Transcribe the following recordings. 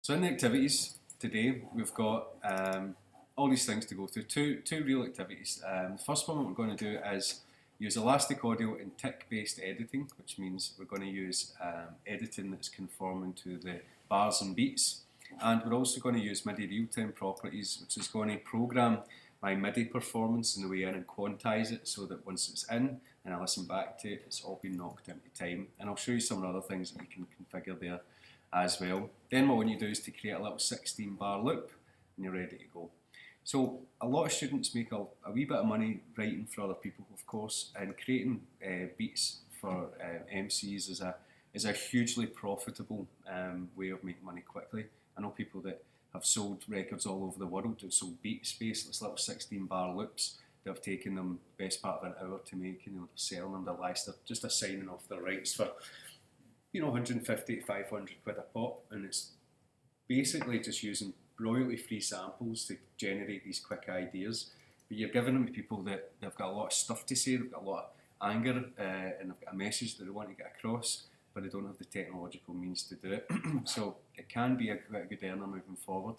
So in the activities today, we've got all these things to go through. Two real activities. The first one we're going to do is use elastic audio in tick-based editing, which means we're going to use editing that's conforming to the bars and beats. And we're also going to use MIDI real-time properties, which is going to program my MIDI performance in the way in and quantize it so that once it's in and I listen back to it, it's all been knocked into time. And I'll show you some other things that you can configure there as well. Then what we need to do is to create a little 16-bar loop and you're ready to go. So a lot of students make a wee bit of money writing for other people, of course, and creating beats for MCs is a hugely profitable way of making money quickly. I know people that have sold records all over the world, have sold beat space, this little 16-bar loops that have taken them the best part of an hour to make, and they're selling them, they're just assigning off their rights for 150 to 500 quid a pop, and it's basically just using royalty-free samples to generate these quick ideas. But you're giving them to people that they've got a lot of stuff to say, they've got a lot of anger, and they've got a message that they want to get across, but they don't have the technological means to do it. So it can be a good earner moving forward.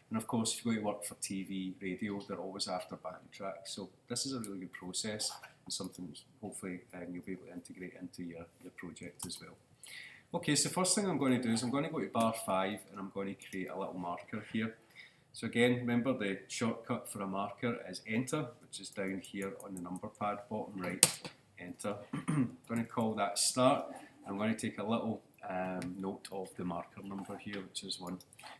And of course, if you go to work for TV, radio, they're always after backing tracks. So this is a really good process and something hopefully you'll be able to integrate into your project as well. Okay, so the first thing I'm going to do is I'm going to go to bar 5 and I'm going to create a little marker here. So again, remember the shortcut for a marker is enter, which is down here on the number pad, bottom right, enter. I'm going to call that start. I'm going to take a little note of the marker number here, which is 1.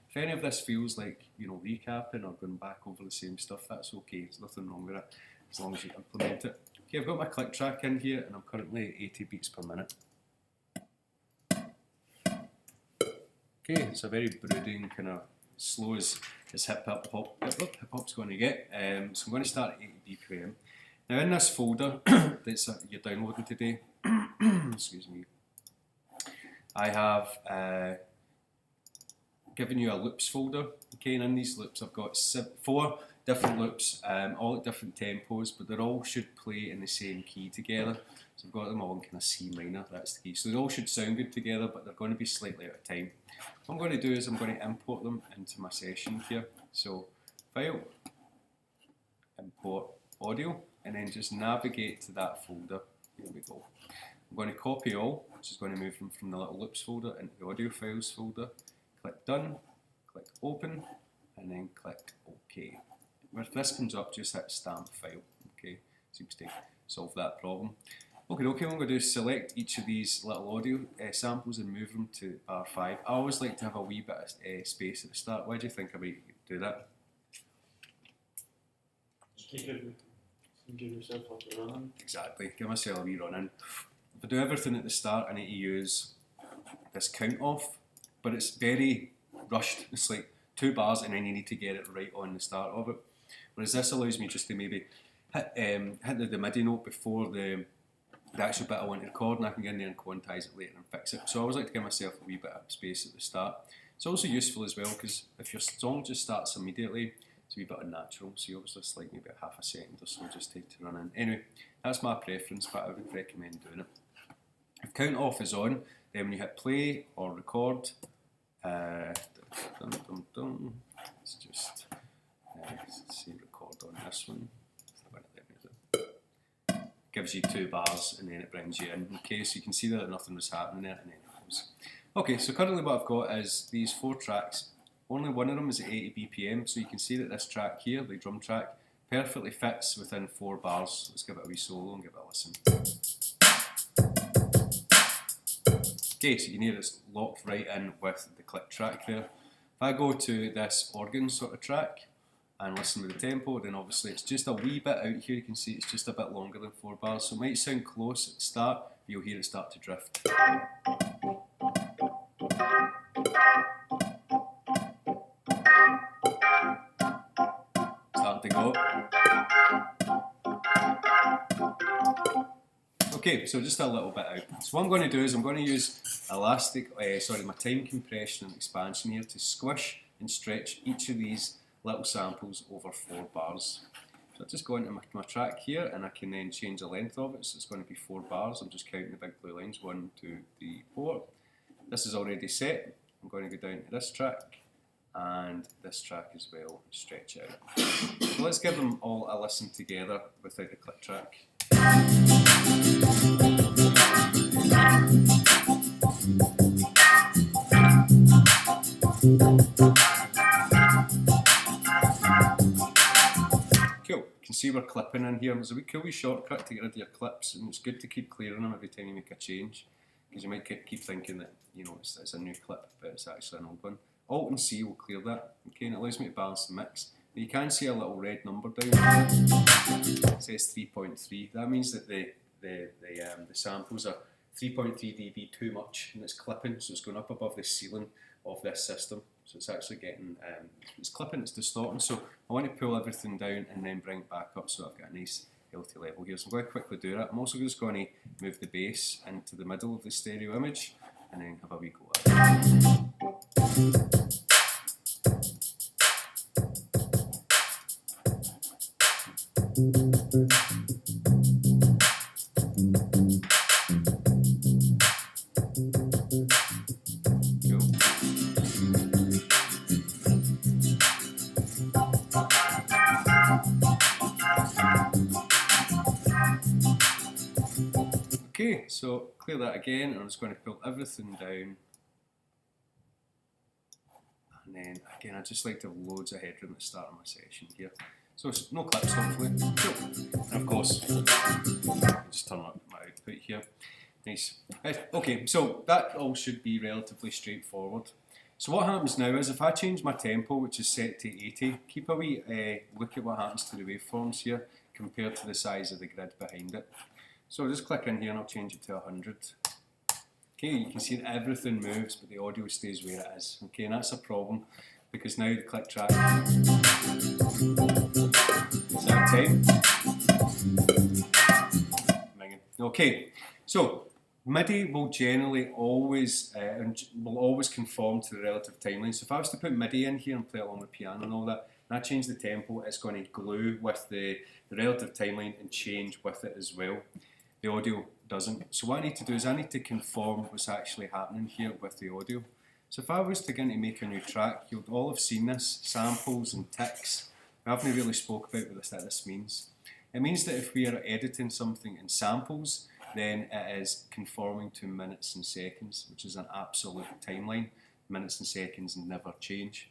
If any of this feels like, recapping or going back over the same stuff, that's okay. There's nothing wrong with it, as long as you implement it. Okay, I've got my click track in here, and I'm currently at 80 beats per minute. Okay, it's a very brooding, kind of slow as hip hop's going to get. So I'm going to start at 80 BPM. Now in this folder that you're downloading today, excuse me, I have given you a loops folder. Okay, and in these loops I've got 4 different loops, all at different tempos, but they all should play in the same key together. So I've got them all in kind of C minor, that's the key. So they all should sound good together, but they're going to be slightly out of time. What I'm going to do is I'm going to import them into my session here. So file, import audio, and then just navigate to that folder. Here we go. I'm going to copy all, which is going to move them from the little loops folder into the audio files folder. Click done, click open, and then click OK. If this comes up, just hit stamp file. Okay, seems to solve that problem. Okay, what I'm going to do is select each of these little audio samples and move them to bar 5. I always like to have a wee bit of space at the start. Why do you think I might do that? Just give yourself a run. Exactly, give myself a wee run in. If I do everything at the start, I need to use this count off, but it's very rushed. It's like 2 bars and then you need to get it right on the start of it. Whereas this allows me just to maybe hit the MIDI note before the actual bit I want to record, and I can get in there and quantize it later and fix it. So I always like to give myself a wee bit of space at the start. It's also useful as well because if your song just starts immediately, it's a wee bit unnatural, so you always just like maybe a half a second or so just to run in. Anyway, that's my preference, but I would recommend doing it. If count off is on, then when you hit play or record, let's just say record on this one. Gives you 2 bars and then it brings you in. Okay, so you can see that nothing was happening there and then it goes. Okay, so currently what I've got is these 4 tracks. Only one of them is at 80 BPM, so you can see that this track here, the drum track, perfectly fits within 4 bars. Let's give it a wee solo and give it a listen. Okay, so you can hear it's locked right in with the click track there. If I go to this organ sort of track and listen with the tempo, then obviously it's just a wee bit out here. You can see it's just a bit longer than 4 bars, so it might sound close at the start, but you'll hear it start to drift. Starting to go. Okay, so just a little bit out. So what I'm going to do is I'm going to use my time compression and expansion here to squish and stretch each of these little samples over 4 bars. So I just go into my track here and I can then change the length of it, so it's going to be 4 bars. I'm just counting the big blue lines, 1, 2, 3, 4. This is already set. I'm going to go down to this track and this track as well, stretch it out. So let's give them all a listen together without the click track. Cool, you can see we're clipping in here. There's a wee cool wee shortcut to get rid of your clips, and it's good to keep clearing them every time you make a change, because you might keep thinking that, you know, it's a new clip, but it's actually an old one. Alt and C will clear that, okay, and it allows me to balance the mix. Now you can see a little red number down here. It says 3.3. That means that the samples are 3.3 dB too much, and it's clipping, so it's going up above the ceiling of this system. So it's actually getting, it's clipping, it's distorting. So I want to pull everything down and then bring it back up so I've got a nice healthy level here. So I'm going to quickly do that. I'm also just going to move the bass into the middle of the stereo image and then have a wee go at it. Okay, so clear that again, and I'm just going to pull everything down. And then again, I just like to have loads of headroom at the start of my session here. So no clips, hopefully. Cool. And of course, just turn up my output here. Nice. Okay, so that all should be relatively straightforward. So what happens now is if I change my tempo, which is set to 80, keep a wee look at what happens to the waveforms here compared to the size of the grid behind it. So I'll just click in here and I'll change it to 100. Okay, you can see that everything moves, but the audio stays where it is. Okay, and that's a problem because now the click track is out of time. Okay, so MIDI will generally always conform to the relative timeline. So if I was to put MIDI in here and play along with piano and all that, and I change the tempo, it's going to glue with the relative timeline and change with it as well. The audio doesn't. So what I need to do is I need to conform what's actually happening here with the audio. So if I was to get to make a new track, you'll all have seen this, samples and ticks. I haven't really spoke about what this means. It means that if we are editing something in samples, then it is conforming to minutes and seconds, which is an absolute timeline. Minutes and seconds never change.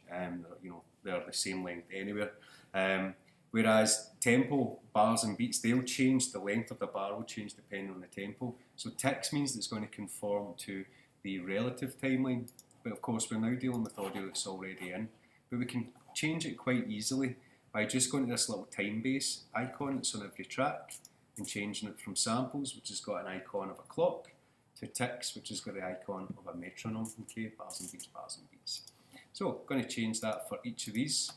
You know, they're the same length anywhere. Whereas tempo, bars and beats, they'll change. The length of the bar will change depending on the tempo. So ticks means that it's going to conform to the relative timeline. But of course, we're now dealing with audio that's already in. But we can change it quite easily by just going to this little time base icon that's on every track and changing it from samples, which has got an icon of a clock, to ticks, which has got the icon of a metronome. Okay, bars and beats, bars and beats. So I'm going to change that for each of these.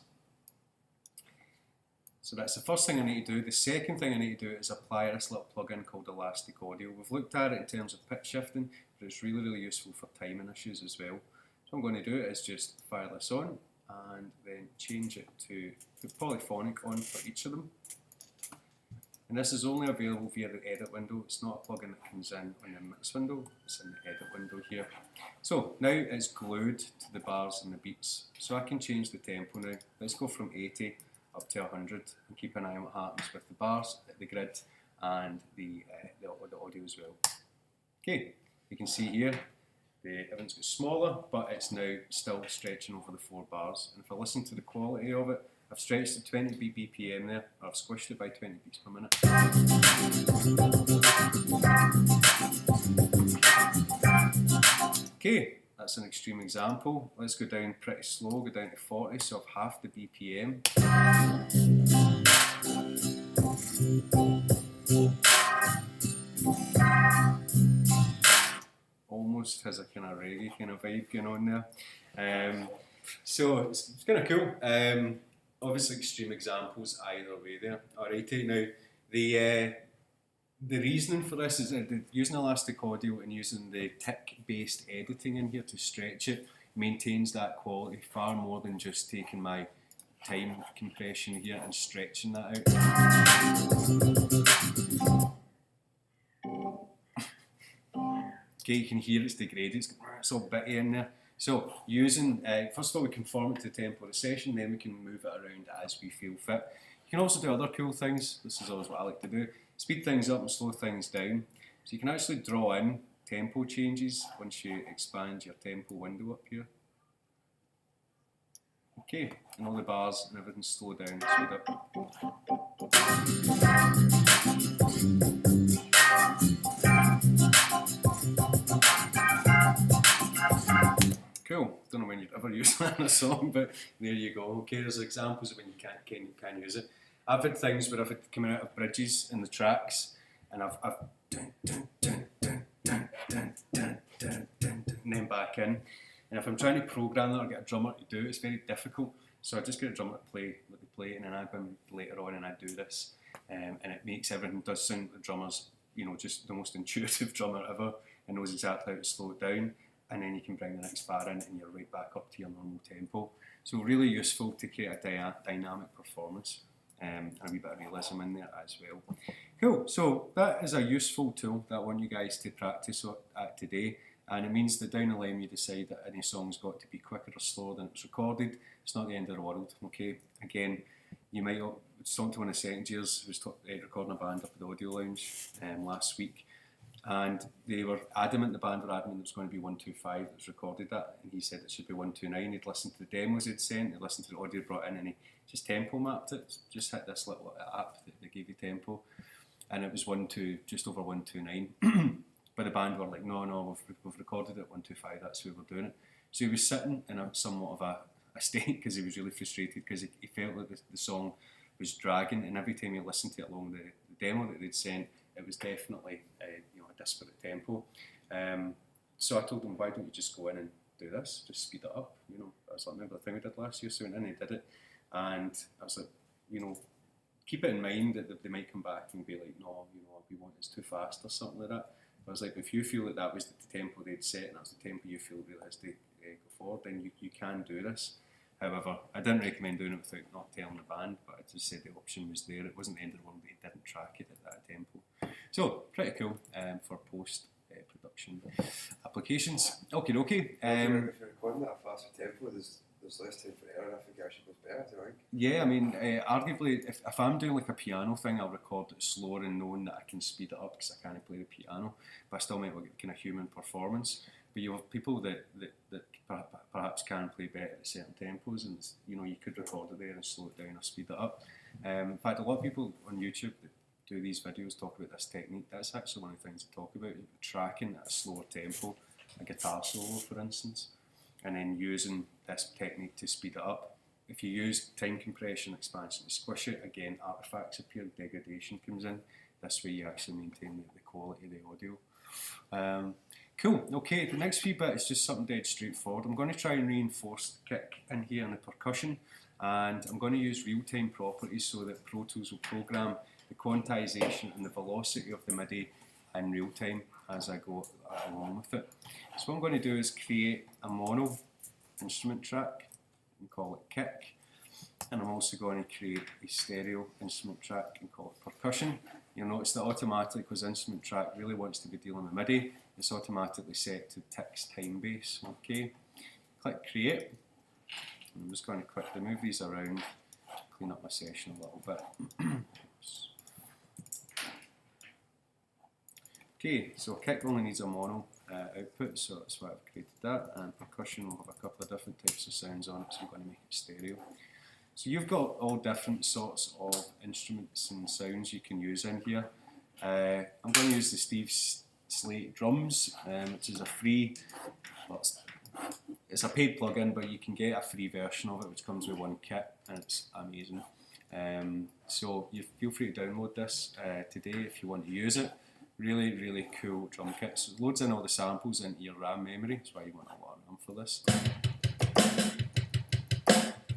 So that's the first thing I need to do. The second thing I need to do is apply this little plugin called Elastic Audio. We've looked at it in terms of pitch shifting, but it's really, really useful for timing issues as well. So what I'm going to do is just fire this on and then change it to put polyphonic on for each of them. And this is only available via the edit window. It's not a plugin that comes in on the mix window, it's in the edit window here. So now it's glued to the bars and the beats. So I can change the tempo now. Let's go from 80 up to 100 and keep an eye on what happens with the bars, the grid and the audio as well. Okay, you can see here everything's got smaller, but it's now still stretching over the 4 bars. And if I listen to the quality of it, I've stretched it 20 BPM there, or I've squished it by 20 beats per minute. Okay, that's an extreme example. Let's go down pretty slow, go down to 40, so I've half the BPM. Almost has a kind of reggae kind of vibe going on there. So it's kind of cool. Obviously extreme examples either way there. Alrighty, now the reasoning for this is that using Elastic Audio and using the tick-based editing in here to stretch it maintains that quality far more than just taking my time compression here and stretching that out. Okay, you can hear it's degraded, it's all bitty in there. So using, first of all, we conform it to the tempo of the session, then we can move it around as we feel fit. You can also do other cool things. This is always what I like to do. Speed things up and slow things down. So you can actually draw in tempo changes once you expand your tempo window up here. Okay, and all the bars and everything slow down and speed up. Cool. Don't know when you'd ever use that in a song, but there you go. Okay, there's examples of when you can use it. I've had things where I've had coming out of bridges in the tracks, and I've dun, dun, dun, dun, dun, dun, dun, dun, dun, and then back in. And if I'm trying to program that or get a drummer to do it, it's very difficult. So I just get a drummer to play what they play, and then I come later on and I do this, and it makes everything does sound the drummer's, you know, just the most intuitive drummer ever, and knows exactly how to slow it down. And then you can bring the next bar in and you're right back up to your normal tempo. So really useful to create a dynamic performance, and a wee bit of realism in there as well. Cool, so that is a useful tool that I want you guys to practice at today, and it means that down the line you decide that any song's got to be quicker or slower than it was recorded. It's not the end of the world, okay? Again, you might talk to one of the second years who was recording a band up at the Audio Lounge last week, and they were adamant, the band were adamant it was going to be 125 that was recorded at, and he said it should be 129. He'd listened to the demos he'd sent, he'd listened to the audio brought in, and he just tempo mapped it, just hit this little app that gave you tempo, and it was just over 129. But the band were like, no, we've recorded it at 125, that's where we're doing it. So he was sitting in somewhat of a state because he was really frustrated because he felt like the song was dragging, and every time he listened to it along the demo that they'd sent, it was definitely a disparate tempo. So I told him, why don't you just go in and do this, just speed it up. I was like, remember the thing we did last year? So I went in and did it, and I was like, keep it in mind that they might come back and be like, no, we want it's too fast or something like that. I was like, if you feel that was the tempo they'd set and that's the tempo you feel really has to go forward, then you can do this. However, I didn't recommend doing it without not telling the band, but I just said the option was there. It wasn't the end of the world that he didn't track it at that tempo. So, pretty cool for post-production applications. Okay. If you're recording at a faster tempo, there's less time for error. I think it actually goes better, do you think? Yeah, I mean, arguably, if I'm doing like a piano thing, I'll record it slower and knowing that I can speed it up because I can't play the piano, but I still might get kind of human performance. But you have people that perhaps can play better at certain tempos, and you could record it there and slow it down or speed it up. In fact, a lot of people on YouTube that do these videos talk about this technique. That's actually one of the things they talk about, tracking at a slower tempo, a guitar solo for instance, and then using this technique to speed it up. If you use time compression, expansion to squish it, again, artifacts appear, degradation comes in. This way you actually maintain the quality of the audio. Cool, okay, the next few bit is just something dead straightforward. I'm going to try and reinforce the kick in here and the percussion, and I'm going to use real-time properties so that Pro Tools will program the quantization and the velocity of the MIDI in real time as I go along with it. So what I'm going to do is create a mono instrument track and call it kick, and I'm also going to create a stereo instrument track and call it percussion. You'll notice that automatically, because the instrument track really wants to be dealing with MIDI, it's automatically set to ticks time base. Okay, click create. I'm just going to quickly move these around, clean up my session a little bit. Okay, so kick only needs a mono output, so that's why I've created that, and percussion will have a couple of different types of sounds on it, so I'm going to make it stereo. So you've got all different sorts of instruments and sounds you can use in here. I'm going to use the Steve Slate drums, which is a free, it's a paid plugin, but you can get a free version of it which comes with one kit, and it's amazing. So you feel free to download this today if you want to use it. Really, really cool drum kit. So it loads in all the samples into your RAM memory. That's why you want a lot of RAM for this.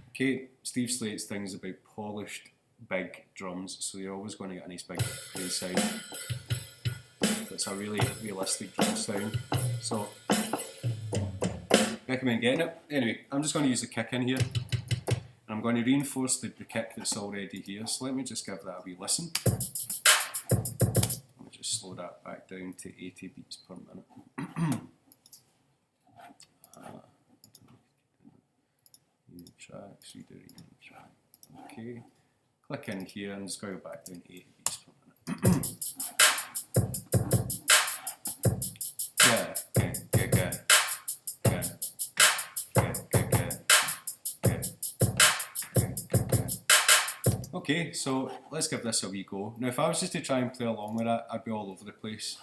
Okay, Steve Slate's thing is about polished, big drums, so you're always going to get a nice big clean sound. It's a really realistic drum sound. So, recommend getting it. Anyway, I'm just going to use the kick in here, and I'm going to reinforce the kick that's already here. So let me just give that a wee listen. Just slow that back down to 80 beats per minute. tracks, read the remaining track. Okay, click in here and just go back down 80 beats per minute. Okay, so let's give this a wee go. Now if I was just to try and play along with that, I'd be all over the place.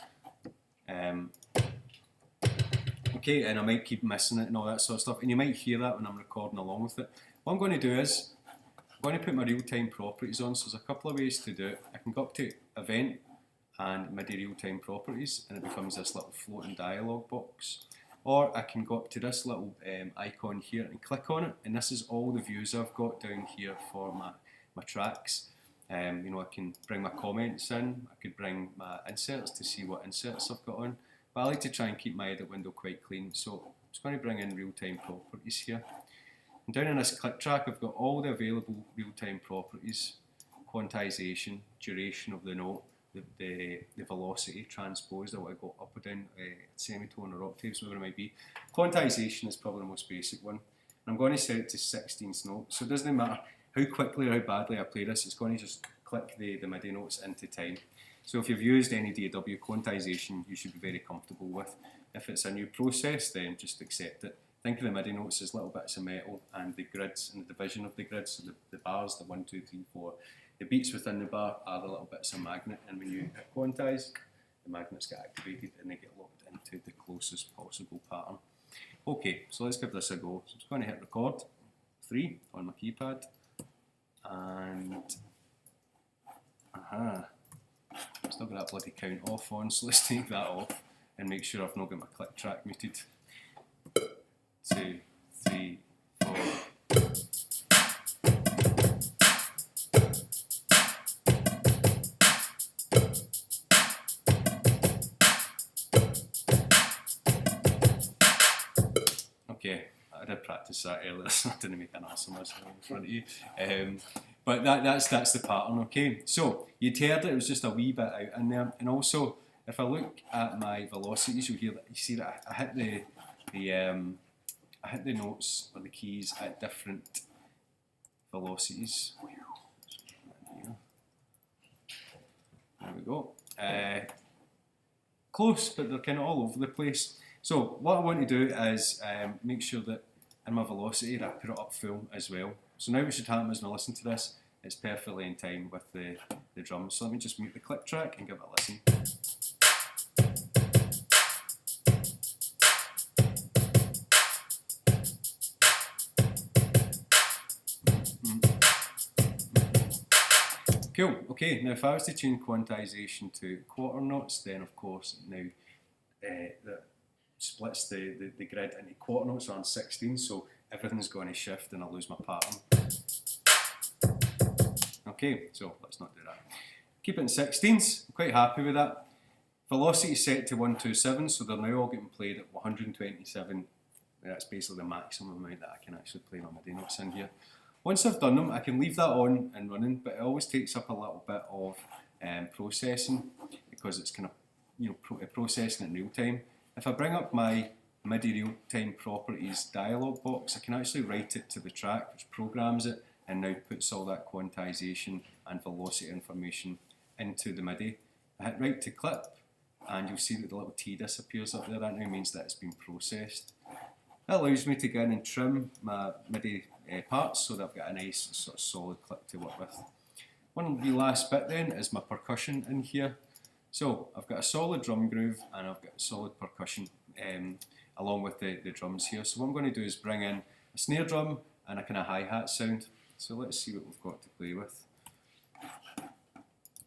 Okay, and I might keep missing it and all that sort of stuff, and you might hear that when I'm recording along with it. What I'm going to do is, I'm going to put my real-time properties on, so there's a couple of ways to do it. I can go up to Event and MIDI real-time properties, and it becomes this little floating dialog box. Or I can go up to this little icon here and click on it, and this is all the views I've got down here for my tracks. You know, I can bring my comments in, I could bring my inserts to see what inserts I've got on, but I like to try and keep my edit window quite clean, so I'm just going to bring in real-time properties here. And down in this click track I've got all the available real-time properties: quantization, duration of the note, the velocity, transpose, I want to go up or down, semitone or octaves, whatever it might be. Quantization is probably the most basic one. And I'm going to set it to 16th note, so it doesn't matter how quickly or how badly I play this, it's going to just click the MIDI notes into time. So if you've used any DAW, quantization you should be very comfortable with. If it's a new process, then just accept it. Think of the MIDI notes as little bits of metal, and the grids and the division of the grids, so the bars, the 1, 2, 3, 4, the beats within the bar are the little bits of magnet, and when you hit quantize, the magnets get activated and they get locked into the closest possible pattern. Okay, so let's give this a go. So I'm just going to hit record 3 on my keypad, and still got that bloody count off on, so let's take that off and make sure I've not got my click track muted. 2, 3, 4. Okay, I did practice that earlier, so I didn't make an ass of myself in front of you. But that's the pattern, okay? So, you'd heard it was just a wee bit out in there, and also, if I look at my velocities, you see that I hit the notes or the keys at different velocities. There we go. Close, but they're kind of all over the place. So what I want to do is make sure that in my velocity that I put it up full as well. So now what should happen is when I listen to this, it's perfectly in time with the drums. So let me just mute the click track and give it a listen. Cool, okay, now if I was to tune quantization to quarter notes, then of course now that splits the grid into quarter notes on 16, so everything's going to shift and I'll lose my pattern. Okay, so let's not do that. Keep it in 16ths, I'm quite happy with that. Velocity set to 127, so they're now all getting played at 127. That's basically the maximum amount that I can actually play my MIDI notes in here. Once I've done them, I can leave that on and running, but it always takes up a little bit of processing, because it's kind of processing in real time. If I bring up my MIDI real-time properties dialog box, I can actually write it to the track, which programs it and now puts all that quantization and velocity information into the MIDI. I hit right to clip, and you'll see that the little T disappears up there. That now means that it's been processed. That allows me to go in and trim my MIDI parts so that I've got a nice sort of solid clip to work with. One wee last bit then is my percussion in here. So I've got a solid drum groove and I've got solid percussion along with the drums here. So what I'm going to do is bring in a snare drum and a kind of hi-hat sound. So let's see what we've got to play with.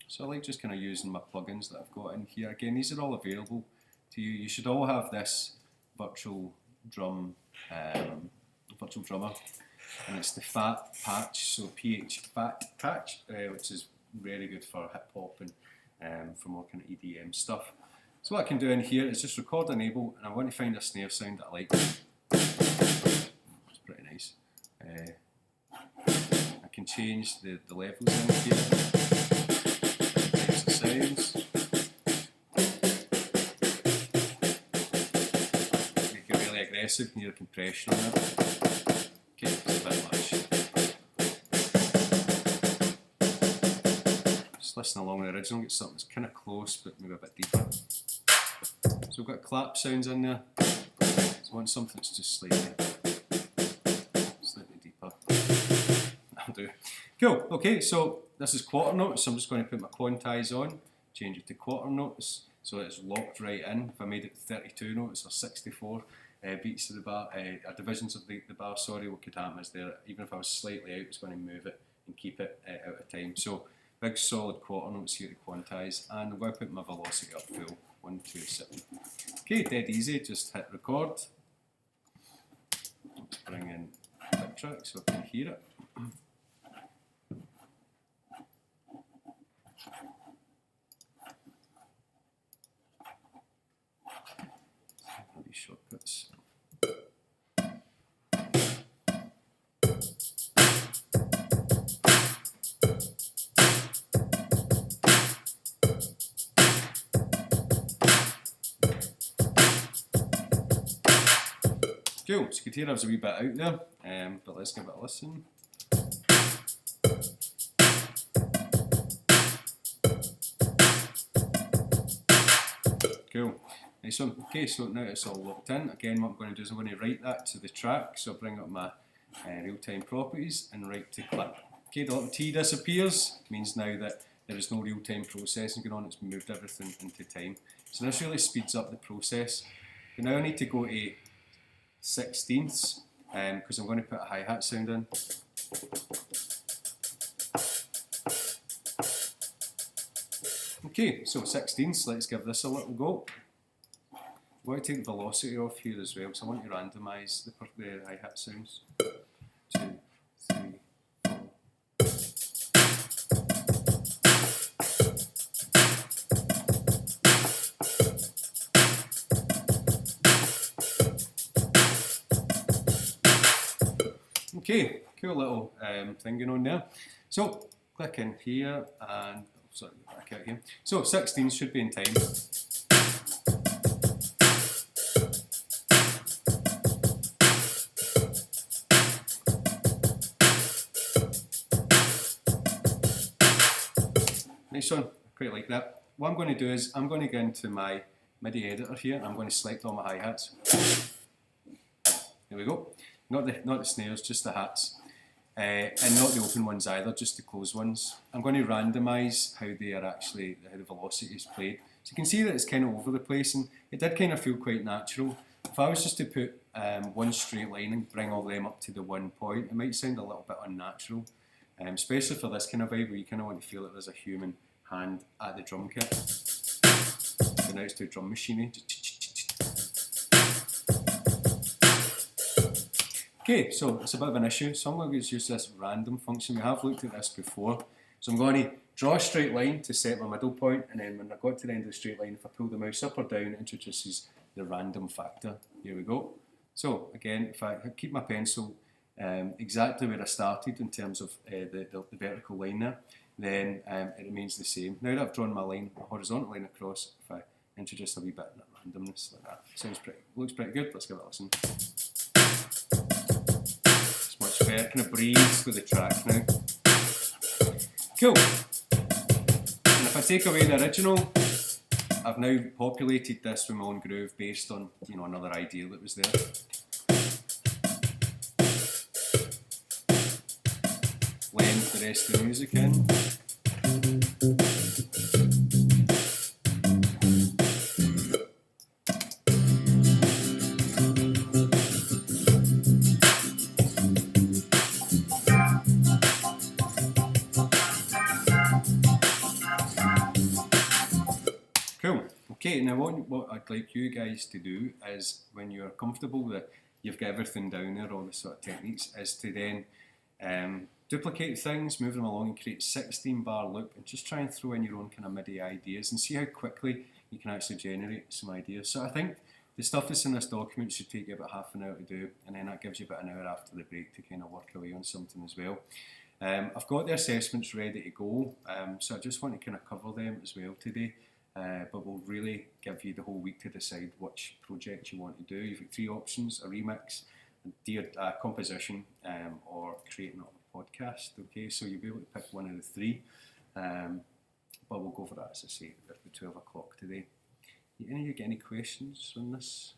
So I like just kind of using my plugins that I've got in here. Again, these are all available to you. You should all have this virtual drummer, and it's the Fat Patch, so PH Fat Patch, which is really good for hip hop and for more kind of EDM stuff. So what I can do in here is just record enable, and I want to find a snare sound that I like. It's pretty nice. I can change the levels in here, types of sounds. Make it really aggressive, near compression on it. Okay, it's a bit much. Just listen along the original, get something that's kind of close but maybe a bit deeper. So we've got clap sounds in there. So I want something that's just slightly deeper. That'll do. Cool, okay, so this is quarter notes, so I'm just going to put my quantize on, change it to quarter notes, so it's locked right in. If I made it 32 notes or 64 beats to the bar, or divisions of the bar, sorry, what could happen is there, even if I was slightly out, it's going to move it and keep it out of time. So big solid quarter notes here to quantize, and I'm going to put my velocity up full, 127. Okay, dead easy, just hit record. Let's bring in click track so I can hear it. These shortcuts. Cool, so you could hear I was a wee bit out there, but let's give it a listen. Cool, nice one. Okay, so now it's all locked in. Again, what I'm going to do is I'm going to write that to the track, so I'll bring up my real-time properties and write to clip. Okay, the little T disappears, means now that there is no real-time processing going on, it's moved everything into time. So this really speeds up the process. But now I need to go to 16ths, because I'm going to put a hi-hat sound in. Okay, so 16ths, let's give this a little go. I'm going to take the velocity off here as well, because I want to randomise the hi-hat sounds. 2, 3, 4. Okay, cool little thing going on there. So click in here and sorry, back out here. So 16 should be in time. Nice one, quite like that. What I'm going to do is I'm going to go into my MIDI editor here and I'm going to select all my hi-hats. There we go. Not the snares, just the hats. And not the open ones either, just the closed ones. I'm going to randomise how they are actually, how the velocity is played. So you can see that it's kind of over the place, and it did kind of feel quite natural. If I was just to put one straight line and bring all them up to the 1 point, it might sound a little bit unnatural, especially for this kind of vibe where you kind of want to feel that there's a human hand at the drum kit. So now it's to drum machinery. Okay, so it's a bit of an issue, so I'm going to use this random function. We have looked at this before. So I'm going to draw a straight line to set my middle point, and then when I got to the end of the straight line, if I pull the mouse up or down, it introduces the random factor. Here we go. So again, if I keep my pencil exactly where I started in terms of the vertical line there, then it remains the same. Now that I've drawn my line, a horizontal line across, if I introduce a wee bit of randomness like that, looks pretty good. Let's give it a listen. Much better, kind of breathes with the track now. Cool. And if I take away the original, I've now populated this with my own groove based on, you know, another idea that was there. Blend the rest of the music in. Cool. Okay, now what I'd like you guys to do is, when you're comfortable that you've got everything down there, all the sort of techniques, is to then duplicate things, move them along and create 16 bar loop, and just try and throw in your own kind of MIDI ideas and see how quickly you can actually generate some ideas. So I think the stuff that's in this document should take you about half an hour to do, and then that gives you about an hour after the break to kind of work away on something as well. I've got the assessments ready to go, so I just want to kind of cover them as well today. But we'll really give you the whole week to decide which project you want to do. You've got 3 options: a remix, composition, or creating a podcast. Okay, so you'll be able to pick one of the three, but we'll go for that, as I say, at the 12 o'clock today. Any of you get any questions on this?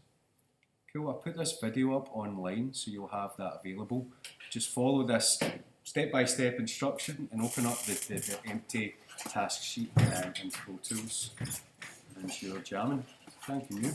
Cool, I'll put this video up online so you'll have that available. Just follow this step-by-step instruction and open up the empty task sheet in Pro Tools and you're jamming. Thank you.